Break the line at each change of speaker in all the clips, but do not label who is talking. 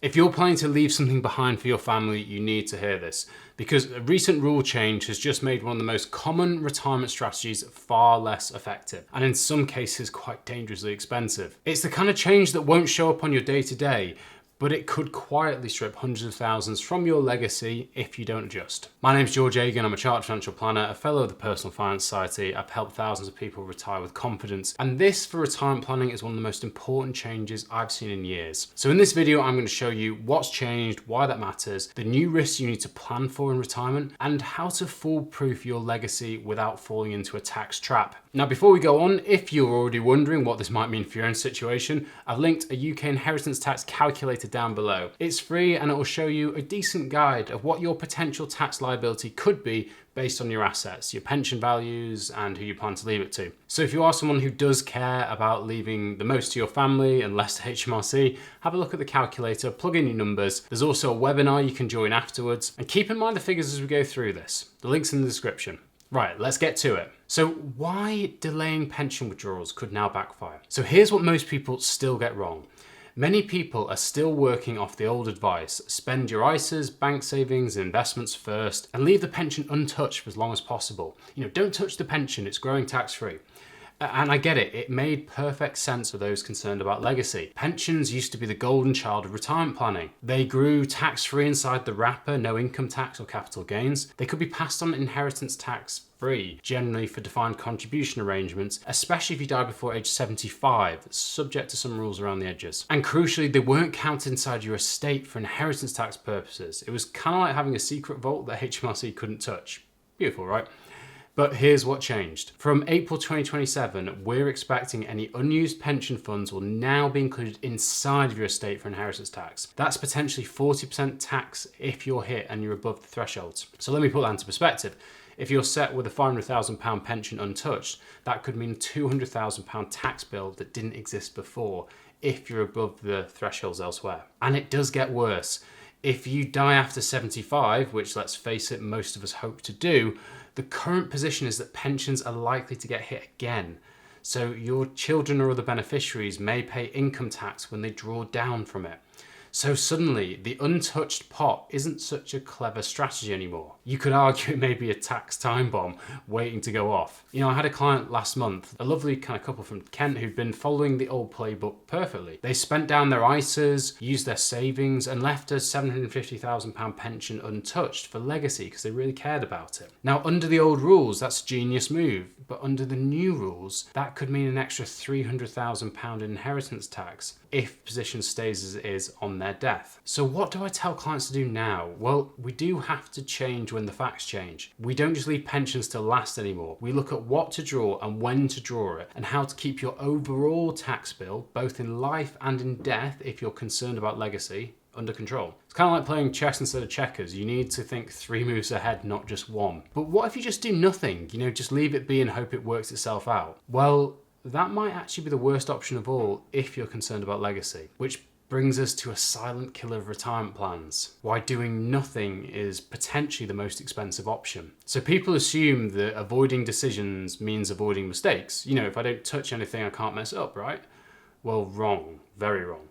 If you're planning to leave something behind for your family, you need to hear this, because a recent rule change has just made one of the most common retirement strategies far less effective, and in some cases quite dangerously expensive. It's the kind of change that won't show up on your day-to-day, but it could quietly strip hundreds of thousands from your legacy if you don't adjust. My name's George Agan, I'm a chartered financial planner, a fellow of the Personal Finance Society. I've helped thousands of people retire with confidence, and this for retirement planning is one of the most important changes I've seen in years. So in this video, I'm going to show you what's changed, why that matters, the new risks you need to plan for in retirement, and how to foolproof your legacy without falling into a tax trap. Now, before we go on, if you're already wondering what this might mean for your own situation, I've linked a UK inheritance tax calculator down below. It's free and it will show you a decent guide of what your potential tax liability could be based on your assets, your pension values, and who you plan to leave it to. So if you are someone who does care about leaving the most to your family and less to HMRC, have a look at the calculator, plug in your numbers. There's also a webinar you can join afterwards, and keep in mind the figures as we go through this. The link's in the description. Right, let's get to it. So why delaying pension withdrawals could now backfire? So here's what most people still get wrong. Many people are still working off the old advice: spend your ISAs, bank savings, and investments first, and leave the pension untouched for as long as possible. Don't touch the pension, it's growing tax-free. And I get it made perfect sense for those concerned about legacy. Pensions used to be the golden child of retirement planning. They grew tax-free inside the wrapper, no income tax or capital gains. They could be passed on inheritance tax-free, generally for defined contribution arrangements, especially if you die before age 75, subject to some rules around the edges. And crucially, they weren't counted inside your estate for inheritance tax purposes. It was kind of like having a secret vault that HMRC couldn't touch. Beautiful, right? But here's what changed. From April 2027, we're expecting any unused pension funds will now be included inside of your estate for inheritance tax. That's potentially 40% tax if you're hit and you're above the thresholds. So let me put that into perspective. If you're set with a £500,000 pension untouched, that could mean a £200,000 tax bill that didn't exist before if you're above the thresholds elsewhere. And it does get worse. If you die after 75, which let's face it, most of us hope to do, the current position is that pensions are likely to get hit again. So your children or other beneficiaries may pay income tax when they draw down from it. So suddenly, the untouched pot isn't such a clever strategy anymore. You could argue it may be a tax time bomb waiting to go off. I had a client last month, a lovely kind of couple from Kent who'd been following the old playbook perfectly. They spent down their ISAs, used their savings, and left a £750,000 pension untouched for legacy because they really cared about it. Now, under the old rules, that's a genius move. But under the new rules, that could mean an extra £300,000 inheritance tax if position stays as it is on their death. So what do I tell clients to do now? Well, we do have to change when the facts change. We don't just leave pensions to last anymore. We look at what to draw and when to draw it, and how to keep your overall tax bill, both in life and in death if you're concerned about legacy, under control. It's kind of like playing chess instead of checkers. You need to think 3 moves ahead, not just one. But what if you just do nothing? Just leave it be and hope it works itself out? Well, that might actually be the worst option of all if you're concerned about legacy, which brings us to a silent killer of retirement plans. Why doing nothing is potentially the most expensive option. So people assume that avoiding decisions means avoiding mistakes. If I don't touch anything, I can't mess up, right? Well, wrong. Very wrong.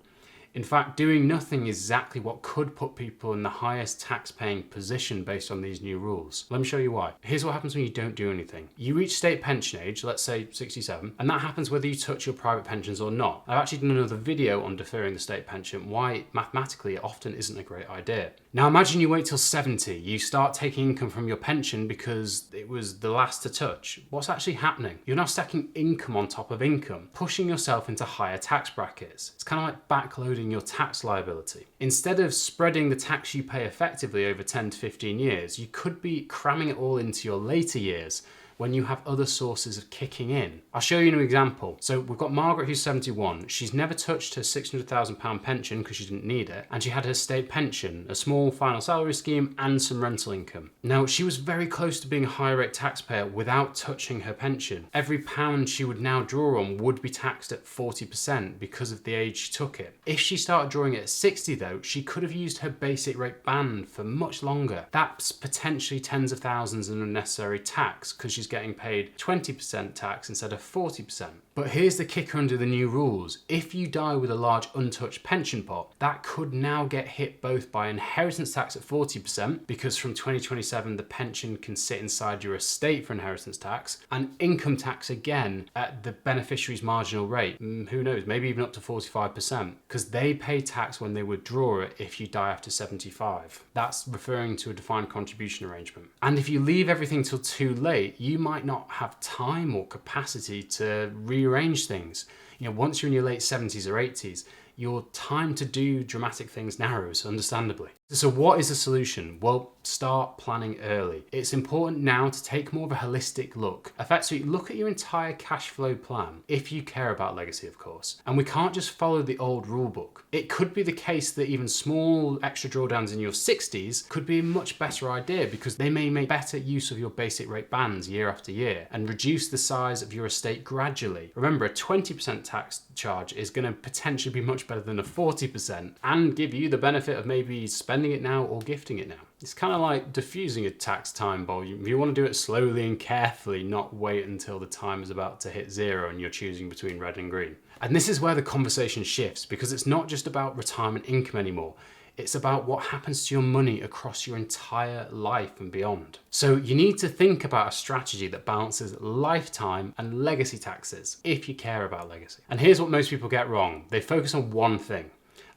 In fact, doing nothing is exactly what could put people in the highest tax-paying position based on these new rules. Let me show you why. Here's what happens when you don't do anything. You reach state pension age, let's say 67, and that happens whether you touch your private pensions or not. I've actually done another video on deferring the state pension, why mathematically it often isn't a great idea. Now imagine you wait till 70, you start taking income from your pension because it was the last to touch. What's actually happening? You're now stacking income on top of income, pushing yourself into higher tax brackets. It's kind of like backloading your tax liability. Instead of spreading the tax you pay effectively over 10 to 15 years, you could be cramming it all into your later years when you have other sources of kicking in. I'll show you an example. So we've got Margaret who's 71. She's never touched her £600,000 pension because she didn't need it, and she had her state pension, a small final salary scheme, and some rental income. Now, she was very close to being a high rate taxpayer without touching her pension. Every pound she would now draw on would be taxed at 40% because of the age she took it. If she started drawing it at 60 though, she could have used her basic rate band for much longer. That's potentially tens of thousands in unnecessary tax because she's is getting paid 20% tax instead of 40%. But here's the kicker under the new rules. If you die with a large untouched pension pot, that could now get hit both by inheritance tax at 40%, because from 2027 the pension can sit inside your estate for inheritance tax, and income tax again at the beneficiary's marginal rate. Who knows, maybe even up to 45%, because they pay tax when they withdraw it if you die after 75. That's referring to a defined contribution arrangement. And if you leave everything till too late, you might not have time or capacity to rearrange things. Once you're in your late 70s or 80s, your time to do dramatic things narrows, understandably. So what is the solution? Well, start planning early. It's important now to take more of a holistic look. Effectively, look at your entire cash flow plan, if you care about legacy, of course. And we can't just follow the old rule book. It could be the case that even small extra drawdowns in your 60s could be a much better idea, because they may make better use of your basic rate bands year after year and reduce the size of your estate gradually. Remember, a 20% tax charge is going to potentially be much better than a 40% and give you the benefit of maybe spending it now or gifting it now. It's kind of like diffusing a tax time bomb. You want to do it slowly and carefully, not wait until the time is about to hit zero and you're choosing between red and green. And this is where the conversation shifts, because it's not just about retirement income anymore. It's about what happens to your money across your entire life and beyond. So you need to think about a strategy that balances lifetime and legacy taxes, if you care about legacy. And here's what most people get wrong. They focus on one thing,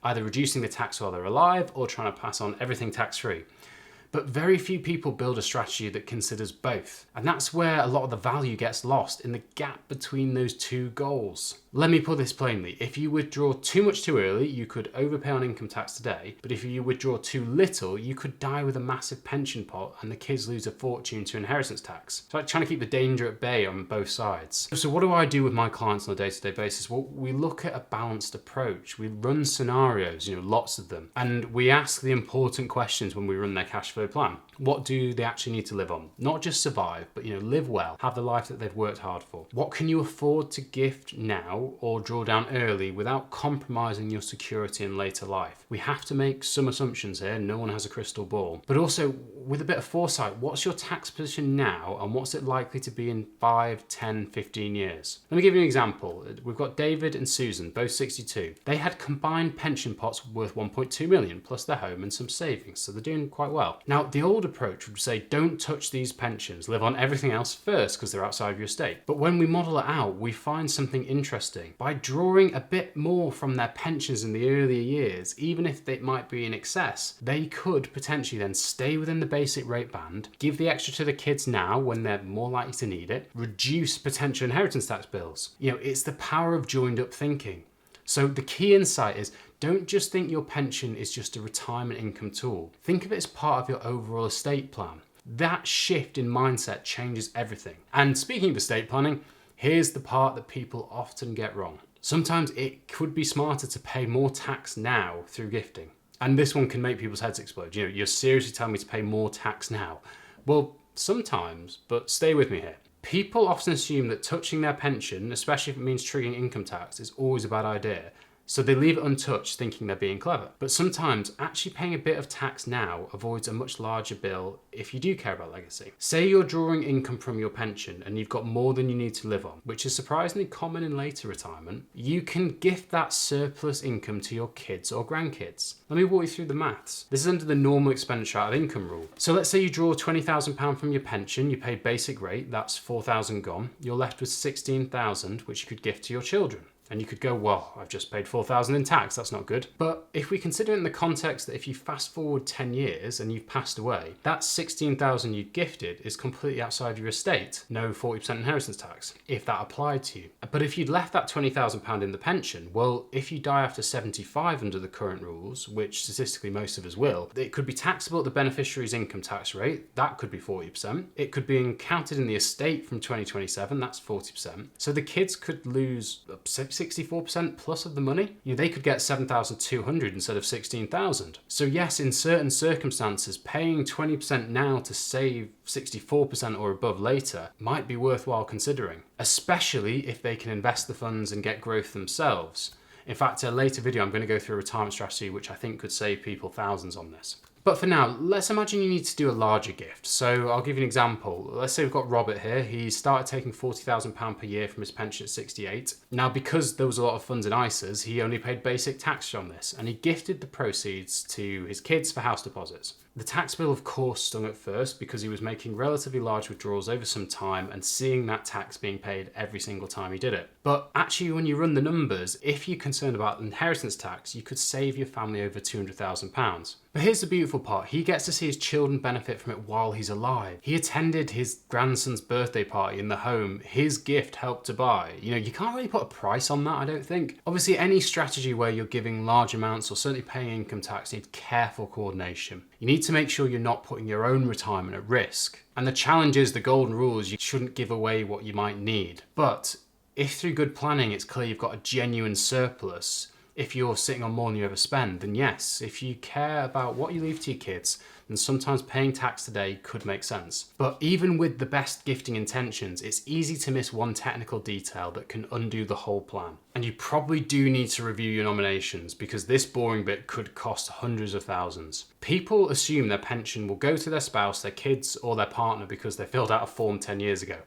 either reducing the tax while they're alive or trying to pass on everything tax-free. But very few people build a strategy that considers both. And that's where a lot of the value gets lost, in the gap between those two goals. Let me put this plainly. If you withdraw too much too early, you could overpay on income tax today. But if you withdraw too little, you could die with a massive pension pot and the kids lose a fortune to inheritance tax. It's like trying to keep the danger at bay on both sides. So what do I do with my clients on a day-to-day basis? Well, we look at a balanced approach. We run scenarios, lots of them. And we ask the important questions when we run their cash flow plan. What do they actually need to live on? Not just survive, but live well, have the life that they've worked hard for. What can you afford to gift now or draw down early without compromising your security in later life? We have to make some assumptions here. No one has a crystal ball. But also, with a bit of foresight, what's your tax position now and what's it likely to be in 5, 10, 15 years? Let me give you an example. We've got David and Susan, both 62. They had combined pension pots worth 1.2 million plus their home and some savings, so they're doing quite well. Now, the old approach would say, don't touch these pensions, live on everything else first because they're outside of your estate. But when we model it out, we find something interesting. By drawing a bit more from their pensions in the earlier years, even if they might be in excess, they could potentially then stay within the basic rate band, give the extra to the kids now when they're more likely to need it, reduce potential inheritance tax bills. It's the power of joined up thinking. So the key insight is, don't just think your pension is just a retirement income tool. Think of it as part of your overall estate plan. That shift in mindset changes everything. And speaking of estate planning, here's the part that people often get wrong. Sometimes it could be smarter to pay more tax now through gifting. And this one can make people's heads explode. You're seriously telling me to pay more tax now? Well, sometimes, but stay with me here. People often assume that touching their pension, especially if it means triggering income tax, is always a bad idea. So they leave it untouched thinking they're being clever. But sometimes actually paying a bit of tax now avoids a much larger bill if you do care about legacy. Say you're drawing income from your pension and you've got more than you need to live on, which is surprisingly common in later retirement. You can gift that surplus income to your kids or grandkids. Let me walk you through the maths. This is under the normal expenditure out of income rule. So let's say you draw £20,000 from your pension, you pay basic rate, that's £4,000 gone. You're left with £16,000, which you could gift to your children. And you could go, well, I've just paid $4,000 in tax, that's not good. But if we consider it in the context that if you fast forward 10 years and you've passed away, that $16,000 you gifted is completely outside your estate. No 40% inheritance tax, if that applied to you. But if you'd left that £20,000 in the pension, well, if you die after 75 under the current rules, which statistically most of us will, it could be taxable at the beneficiary's income tax rate, that could be 40%. It could be counted in the estate from 2027, that's 40%. So the kids could lose 64% plus of the money. They could get 7,200 instead of 16,000. So yes, in certain circumstances, paying 20% now to save 64% or above later might be worthwhile considering, especially if they can invest the funds and get growth themselves. In fact, a later video, I'm going to go through a retirement strategy which I think could save people thousands on this. But for now, let's imagine you need to do a larger gift. So I'll give you an example. Let's say we've got Robert here. He started taking £40,000 per year from his pension at 68. Now, because there was a lot of funds in ISAs, he only paid basic tax on this, and he gifted the proceeds to his kids for house deposits. The tax bill, of course, stung at first because he was making relatively large withdrawals over some time and seeing that tax being paid every single time he did it. But actually, when you run the numbers, if you're concerned about inheritance tax, you could save your family over £200,000. But here's the beautiful part. He gets to see his children benefit from it while he's alive. He attended his grandson's birthday party in the home his gift helped to buy. You can't really put a price on that, I don't think. Obviously, any strategy where you're giving large amounts or certainly paying income tax needs careful coordination. You need to make sure you're not putting your own retirement at risk. And the challenge is the golden rule is you shouldn't give away what you might need. But if through good planning it's clear you've got a genuine surplus, if you're sitting on more than you ever spend, then yes, if you care about what you leave to your kids, then sometimes paying tax today could make sense. But even with the best gifting intentions, it's easy to miss one technical detail that can undo the whole plan. And you probably do need to review your nominations because this boring bit could cost hundreds of thousands. People assume their pension will go to their spouse, their kids, or their partner because they filled out a form 10 years ago.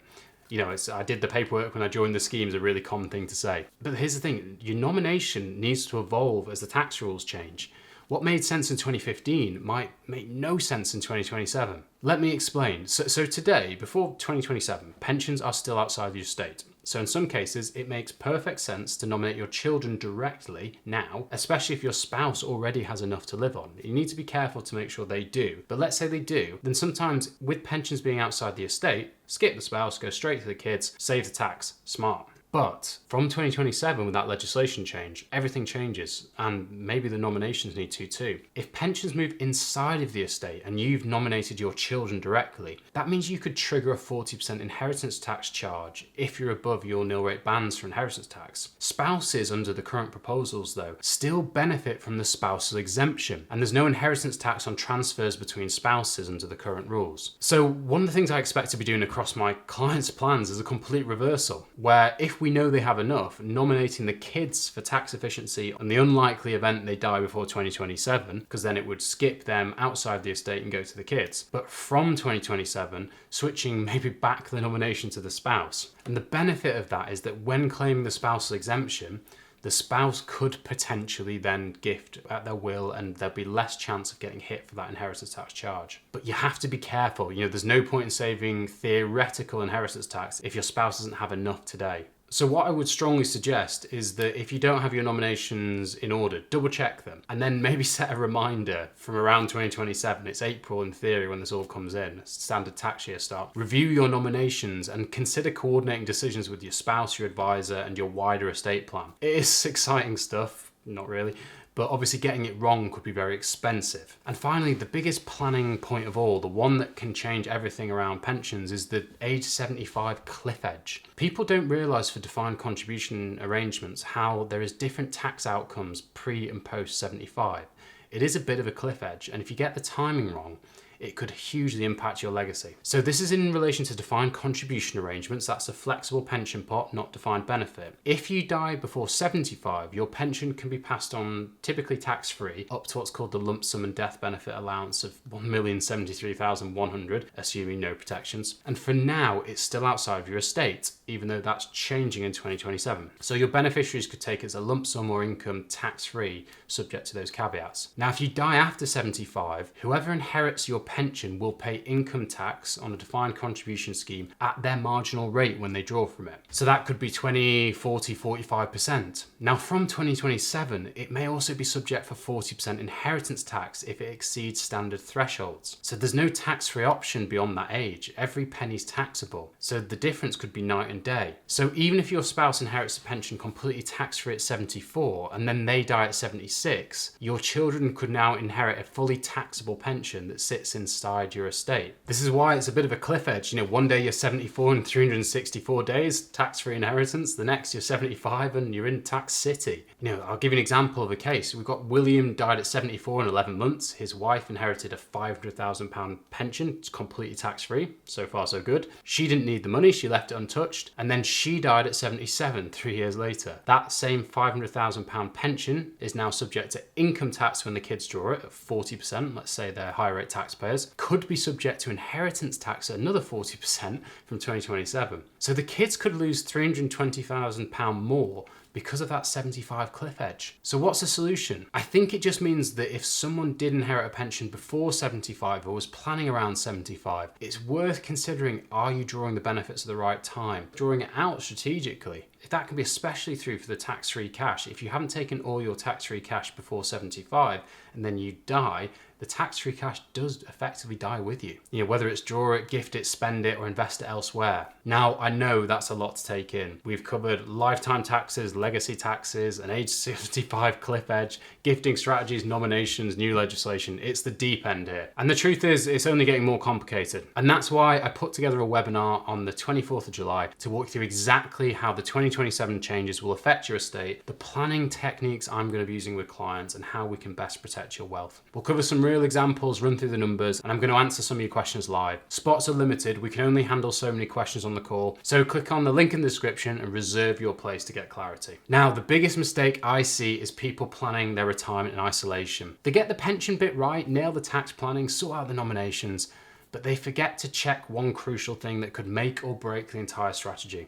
I did the paperwork when I joined the scheme is a really common thing to say. But here's the thing, your nomination needs to evolve as the tax rules change. What made sense in 2015 might make no sense in 2027. Let me explain. So today, before 2027, pensions are still outside your estate. So in some cases, it makes perfect sense to nominate your children directly now, especially if your spouse already has enough to live on. You need to be careful to make sure they do. But let's say they do, then sometimes with pensions being outside the estate, skip the spouse, go straight to the kids, save the tax. Smart. But from 2027, with that legislation change, everything changes, and maybe the nominations need to too. If pensions move inside of the estate and you've nominated your children directly, that means you could trigger a 40% inheritance tax charge if you're above your nil rate bands for inheritance tax. Spouses under the current proposals, though, still benefit from the spousal exemption, and there's no inheritance tax on transfers between spouses under the current rules. So one of the things I expect to be doing across my clients' plans is a complete reversal, where if we know they have enough, nominating the kids for tax efficiency on the unlikely event they die before 2027, because then it would skip them outside the estate and go to the kids. But from 2027, switching maybe back the nomination to the spouse. And the benefit of that is that when claiming the spousal exemption, the spouse could potentially then gift at their will and there'll be less chance of getting hit for that inheritance tax charge. But you have to be careful. There's no point in saving theoretical inheritance tax if your spouse doesn't have enough today. So what I would strongly suggest is that if you don't have your nominations in order, double check them and then maybe set a reminder from around 2027. It's April in theory when this all comes in, standard tax year start. Review your nominations and consider coordinating decisions with your spouse, your advisor, and your wider estate plan. It is exciting stuff, not really. But obviously getting it wrong could be very expensive. And finally, the biggest planning point of all, the one that can change everything around pensions, is the age 75 cliff edge. People don't realise for defined contribution arrangements how there is different tax outcomes pre and post 75. It is a bit of a cliff edge, and if you get the timing wrong, it could hugely impact your legacy. So this is in relation to defined contribution arrangements. That's a flexible pension pot, not defined benefit. If you die before 75, your pension can be passed on, typically tax-free, up to what's called the lump sum and death benefit allowance of $1,073,100, assuming no protections. And for now, it's still outside of your estate, even though that's changing in 2027. So your beneficiaries could take it as a lump sum or income tax-free, subject to those caveats. Now, if you die after 75, whoever inherits your pension will pay income tax on a defined contribution scheme at their marginal rate when they draw from it. So that could be 20, 40, 45%. Now from 2027, it may also be subject for 40% inheritance tax if it exceeds standard thresholds. So there's no tax-free option beyond that age. Every penny's taxable. So the difference could be night and day. So even if your spouse inherits a pension completely tax-free at 74 and then they die at 76, your children could now inherit a fully taxable pension that sits in inside your estate. This is why it's a bit of a cliff edge. One day you're 74 and 364 days, tax-free inheritance. The next you're 75 and you're in tax city. I'll give you an example of a case. We've got William died at 74 and 11 months. His wife inherited a £500,000 pension. It's completely tax-free. So far, so good. She didn't need the money. She left it untouched. And then she died at 77, 3 years later. That same £500,000 pension is now subject to income tax when the kids draw it at 40%. Let's say they're high rate taxpayers. Could be subject to inheritance tax at another 40% from 2027. So the kids could lose £320,000 more because of that 75 cliff edge. So what's the solution? I think it just means that if someone did inherit a pension before 75 or was planning around 75, it's worth considering, are you drawing the benefits at the right time? Drawing it out strategically. That can be especially true for the tax-free cash. If you haven't taken all your tax-free cash before 75 and then you die, the tax-free cash does effectively die with you. Whether it's draw it, gift it, spend it, or invest it elsewhere. Now, I know that's a lot to take in. We've covered lifetime taxes, legacy taxes, an age 75 cliff edge, gifting strategies, nominations, new legislation. It's the deep end here. And the truth is, it's only getting more complicated. And that's why I put together a webinar on the 24th of July to walk through exactly how the 2027 changes will affect your estate, the planning techniques I'm going to be using with clients, and how we can best protect your wealth. We'll cover some real examples, run through the numbers, and I'm going to answer some of your questions live. Spots are limited. We can only handle so many questions on the call. So click on the link in the description and reserve your place to get clarity. Now, the biggest mistake I see is people planning their retirement in isolation. They get the pension bit right, nail the tax planning, sort out the nominations, but they forget to check one crucial thing that could make or break the entire strategy.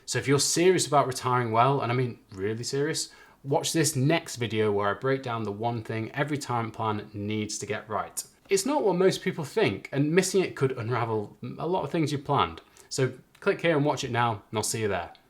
So if you're serious about retiring well, and I mean really serious, watch this next video where I break down the one thing every retirement plan needs to get right. It's not what most people think, and missing it could unravel a lot of things you planned. So click here and watch it now, and I'll see you there.